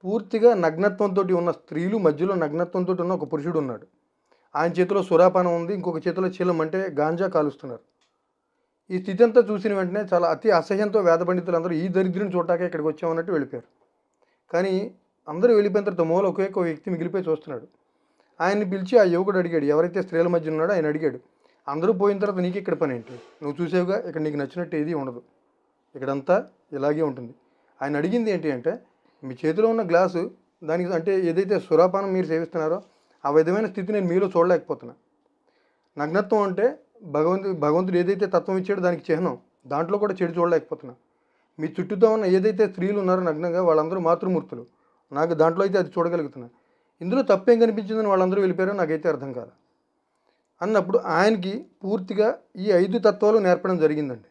పూర్తిగా నగ్నత్వంతో ఉన్న స్త్రీలు మధ్యలో నగ్నత్వంతో ఉన్న ఒక పురుషుడు ఉన్నాడు. ఆయన చేతిలో సురాపానం ఉంది. ఇంకొక చేతిలో చిలం అంటే గాంజా కాలుస్తున్నారు. ఈ స్థితి అంతా చూసిన వెంటనే చాలా అతి అసహ్యంతో వేద పండితులందరూ ఈ దరిద్రుని చూడటాకే ఇక్కడికి వచ్చామన్నట్టు వెళ్ళిపోయారు. కానీ అందరూ వెళ్ళిపోయిన తర్వాత మూల ఒకే ఒక వ్యక్తి మిగిలిపోయి చూస్తున్నాడు. ఆయన్ని పిలిచి ఆ యువకుడు అడిగాడు, ఎవరైతే స్త్రీల మధ్య ఉన్నాడో ఆయన అడిగాడు, అందరూ పోయిన తర్వాత నీకు ఇక్కడ పని ఏంటి? నువ్వు చూసావుగా ఇక్కడ నీకు నచ్చినట్టు ఏది ఉండదు, ఇక్కడంతా ఇలాగే ఉంటుంది. ఆయన అడిగింది ఏంటి అంటే, మీ చేతిలో ఉన్న గ్లాసు దానికి అంటే ఏదైతే సురాపానం మీరు సేవిస్తున్నారో ఆ విధమైన స్థితి నేను మీలో చూడలేకపోతున్నా. నగ్నత్వం అంటే భగవంతుడు ఏదైతే తత్వం ఇచ్చాడో దానికి చిహ్నం, దాంట్లో కూడా చెడు చూడలేకపోతున్నా. మీ చుట్టూతో ఉన్న ఏదైతే స్త్రీలు ఉన్నారో నగ్నంగా వాళ్ళందరూ మాతృమూర్తులు, నాకు దాంట్లో అయితే అది చూడగలుగుతున్నా. ఇందులో తప్పేం కనిపించిందని వాళ్ళందరూ వెళ్ళిపోయారో నాకైతే అర్థం కాదు అన్నప్పుడు ఆయనకి పూర్తిగా ఈ 5 తత్వాలు నేర్పడం జరిగిందండి.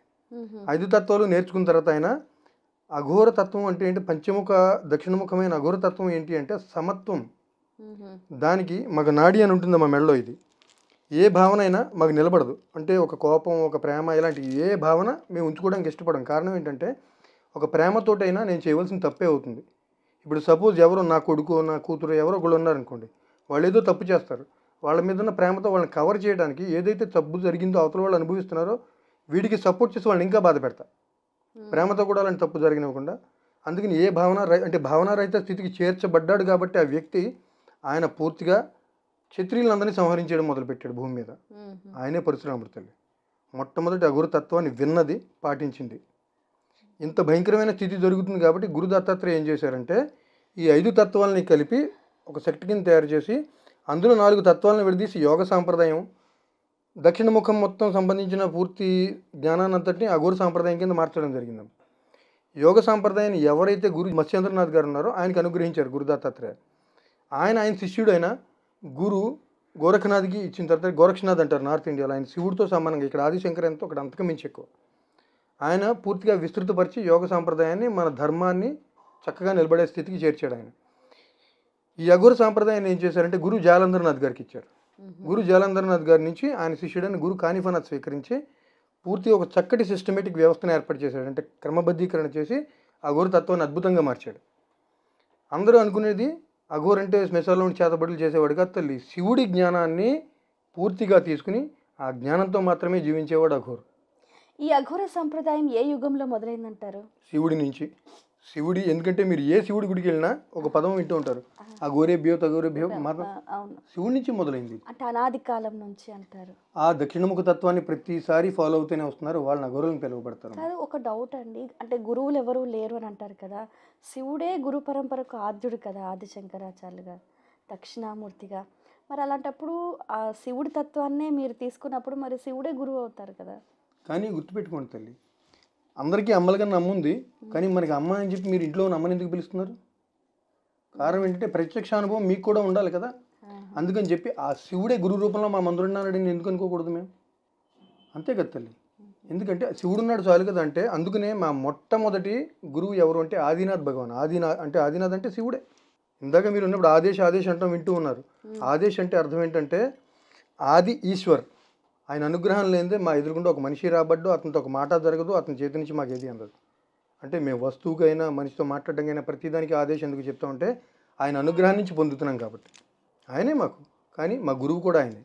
5 తత్వాలు నేర్చుకున్న తర్వాత ఆయన అఘోర తత్వం అంటే ఏంటి, పంచముఖ దక్షిణముఖమైన అఘోర తత్వం ఏంటి అంటే సమత్వం. దానికి మగ నాడి అని ఉంటుంది మా మెడలో. ఇది ఏ భావన అయినా మాకు నిలబడదు. అంటే ఒక కోపం, ఒక ప్రేమ, ఇలాంటి ఏ భావన మేము ఉంచుకోవడానికి ఇష్టపడం. కారణం ఏంటంటే ఒక ప్రేమతోటైనా నేను చేయవలసిన తప్పే అవుతుంది. ఇప్పుడు సపోజ్ ఎవరో నా కొడుకు, నా కూతురు ఎవరో ఒకళ్ళు ఉన్నారనుకోండి, వాళ్ళు ఏదో తప్పు చేస్తారు. వాళ్ళ మీద ఉన్న ప్రేమతో వాళ్ళని కవర్ చేయడానికి ఏదైతే తప్పు జరిగిందో అవతల వాళ్ళు అనుభవిస్తున్నారో వీడికి సపోర్ట్ చేసి వాళ్ళని ఇంకా బాధ పెడతా. ప్రేమతో కూడా అలాంటి తప్పు జరిగినవ్వకుండా. అందుకని ఏ భావన అంటే భావనారహిత స్థితికి చేర్చబడ్డాడు కాబట్టి ఆ వ్యక్తి ఆయన పూర్తిగా క్షత్రియులందరినీ సంహరించడం మొదలుపెట్టాడు భూమి మీద. ఆయనే పరశురాముడు తల్లి. మొట్టమొదటి అఘోర తత్వాన్ని విన్నది, పాటించింది. ఇంత భయంకరమైన స్థితి జరుగుతుంది కాబట్టి గురు దత్తాత్రేయ ఏం చేశారంటే ఈ 5 తత్వాలని కలిపి ఒక సెక్ట్ కింద తయారు చేసి అందులో 4 తత్వాలను విడదీసి యోగ సాంప్రదాయం, దక్షిణముఖం మొత్తం సంబంధించిన పూర్తి జ్ఞానాన్నంతటిని అఘోర సాంప్రదాయం కింద మార్చడం జరిగింది. యోగ సాంప్రదాయాన్ని ఎవరైతే గురు మత్స్యేంద్రనాథ్ గారు ఉన్నారో ఆయనకు అనుగ్రహించారు గురు దత్తాత్రేయ. ఆయన శిష్యుడైన గురు గోరఖనాథ్కి ఇచ్చిన తర్వాత, గోరక్షనాథ్ అంటారు నార్త్ ఇండియాలో, ఆయన శివుడితో సమానంగా, ఇక్కడ ఆదిశంకర్ ఎంతో అక్కడ అంతకు మించి ఎక్కువ. ఆయన పూర్తిగా విస్తృతపరిచి యోగ సాంప్రదాయాన్ని, మన ధర్మాన్ని చక్కగా నిలబడే స్థితికి చేర్చాడు ఆయన. ఈ అఘోర సాంప్రదాయాన్ని ఏం చేశారంటే గురు జాలంధర్నాథ్ గారికి ఇచ్చారు. గురు జాలంధర్నాథ్ గారి నుంచి ఆయన శిష్యుడైన గురు కానిఫనాథ్ స్వీకరించి పూర్తిగా ఒక చక్కటి సిస్టమేటిక్ వ్యవస్థను ఏర్పాటు చేశాడు. అంటే క్రమబద్ధీకరణ చేసి అఘోర తత్వాన్ని అద్భుతంగా మార్చాడు. అందరూ అనుకునేది అఘోర్ అంటే శ్మశానంలో చేతబడులు చేసేవాడు కాదు తల్లి. శివుడి జ్ఞానాన్ని పూర్తిగా తీసుకుని ఆ జ్ఞానంతో మాత్రమే జీవించేవాడు అఘోర్. ఈ అఘోర సంప్రదాయం ఏ యుగంలో మొదలైందంటారు? శివుడి నుంచి. ఎందుకంటే మీరు ఏ శివుడి గుడికి వెళ్ళినా ఒక పదం వింటూ ఉంటారు, అఘోరేభ్యో తఘోరేభ్యో. మాత్రం శివుడి నుంచి మొదలైంది. అంటే అనాది కాలం నుంచి అంటారు. ఆ దక్షిణముఖ తత్వాన్ని ప్రతిసారి ఫాలో అవుతూనే వస్తున్నారు, వాళ్ళని అఘోరులను పిలువబడతారు. కాదు, ఒక డౌట్ అండి. అంటే గురువులు ఎవరు లేరు అని అంటారు కదా, శివుడే గురు పరంపరకు ఆద్యుడు కదా, ఆదిశంకరాచార్యులుగా, దక్షిణామూర్తిగా. మరి అలాంటప్పుడు ఆ శివుడి తత్వాన్నే మీరు తీసుకున్నప్పుడు మరి శివుడే గురువు అవుతారు కదా. కానీ గుర్తుపెట్టుకోండి తల్లి, అందరికీ అమ్మలుగా నమ్ముంది, కానీ మనకి అమ్మ అని చెప్పి మీరు ఇంట్లో ఉన్న అమ్మని ఎందుకు పిలుస్తున్నారు? కారణం ఏంటంటే ప్రత్యక్ష అనుభవం మీకు కూడా ఉండాలి కదా. అందుకని చెప్పి ఆ శివుడే గురు రూపంలో మా మందుడున్నాడని ఎందుకు అనుకోకూడదు మేము? అంతే కదా తల్లి. ఎందుకంటే శివుడున్నాడు చాలు కదా. అంటే అందుకనే మా మొట్టమొదటి గురువు ఎవరు అంటే ఆదినాథ్ భగవాన్. ఆదినాథ్ అంటే శివుడే. ఇందాక మీరు ఉన్నప్పుడు ఆదేశ్ అంటాం వింటూ ఉన్నారు. ఆదేశ్ అంటే అర్థం ఏంటంటే ఆది ఈశ్వర్. ఆయన అనుగ్రహం లేనిదే మా ఎదురుగుండా ఒక మనిషి రాబడ్డు, అతనితో ఒక మాట జరగదు, అతని చేతి నుంచి మాకు ఏది అందదు. అంటే మేము వస్తువుకైనా మనిషితో మాట్లాడడానికైనా ప్రతిదానికి ఆదేశం ఎందుకు చెప్తామంటే ఆయన అనుగ్రహం నుంచి పొందుతున్నాం కాబట్టి. ఆయనే మాకు, కానీ మా గురువు కూడా ఆయనే.